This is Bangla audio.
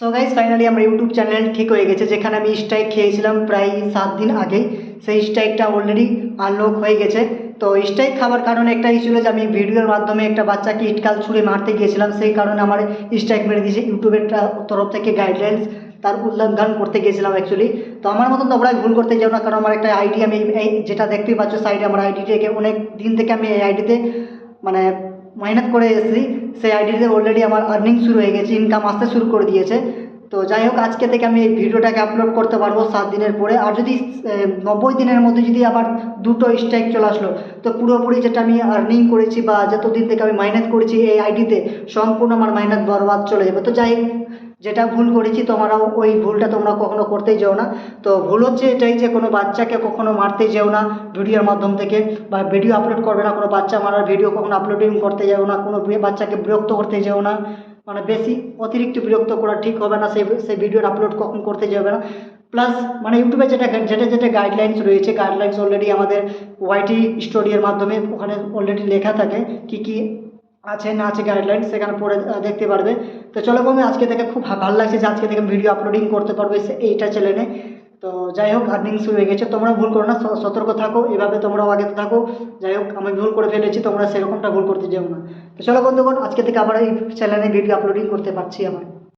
সো গাইস ফাইনালি আমার ইউটিউব চ্যানেল ঠিক হয়ে গেছে। যেখানে আমি স্ট্রাইক খেয়েছিলাম প্রায় 7 দিন আগেই, সেই স্ট্রাইকটা অলরেডি আনলক হয়ে গেছে। তো স্ট্রাইক খাবার কারণে একটাই ছিল যে আমি ভিডিওর মাধ্যমে একটা বাচ্চাকে ইটকাল ছুঁড়ে মারতে গিয়েছিলাম, সেই কারণে আমার স্ট্রাইক মেরে দিয়েছে ইউটিউবের তরফ থেকে গাইডলাইন্স তার উল্লঙ্ঘন করতে গিয়েছিলাম অ্যাকচুয়ালি। তো আমার মতন তোমরা ভুল করতে যাও না, কারণ আমার একটা আইডি, আমি এই যেটা দেখতেই পাচ্ছ সাইডে আমার আইডিটাকে অনেক দিন থেকে আমি এই আইডিতে মানে মেহনত করে এসেছি। সেই আইডিতে অলরেডি আমার আর্নিং শুরু হয়ে গেছে, ইনকাম আসতে শুরু করে দিয়েছে। তো যাই হোক, আজকে থেকে আমি এই ভিডিওটাকে আপলোড করতে পারবো 7 দিনের পরে। আর যদি 90 দিনের মধ্যে যদি আবার দুটো স্ট্রাইক চলে আসলো, তো পুরোপুরি যেটা আমি আর্নিং করেছি বা যতদিন থেকে আমি মেহনত করেছি এই আইডিতে, সম্পূর্ণ আমার মেহনত বরবাদ চলে যাবে। তো যাই হোক, যেটা ভুল করেছি তোমরাও ওই ভুলটা তোমরা কখনো করতেই যেও না। তো ভুল হচ্ছে এটাই যে কোনো বাচ্চাকে কখনো মারতে যেও না ভিডিওর মাধ্যম থেকে, বা ভিডিও আপলোড করবে না, কোনো বাচ্চা মারার ভিডিও কখনো আপলোডিং করতে যেও না, কোনো বাচ্চাকে বিরক্ত করতে যেও না। মানে বেশি অতিরিক্ত বিরক্ত করা ঠিক হবে না, সেই ভিডিওর আপলোড কখন করতে যাবে না। প্লাস মানে ইউটিউবে যেটা যেটা যেটা গাইডলাইন্স রয়েছে, গাইডলাইন্স অলরেডি আমাদের ওয়াইটি স্টোরির মাধ্যমে ওখানে অলরেডি লেখা থাকে কি কি আছে না আছে গাইডলাইন, সেখানে পড়ে দেখতে পারবে। তো চলো বন্ধু, আজকে থেকে খুব ভালো লাগছে যে আজকে থেকে ভিডিও আপলোডিং করতে পারবো এইটা চ্যানেলে। তো যাই হোক, আর্নিং শুরু হয়ে গেছে। তোমরা ভুল করো না, সতর্ক থাকো, এভাবে তোমরাও আগে থাকো। যাই হোক, আমি ভুল করে ফেলেছি, তোমরা সেরকমটা ভুল করতে যেও না। তো চলো বন্ধুগণ, আজকে থেকে আবার এই চ্যানেলে ভিডিও আপলোডিং করতে পারছি আবার।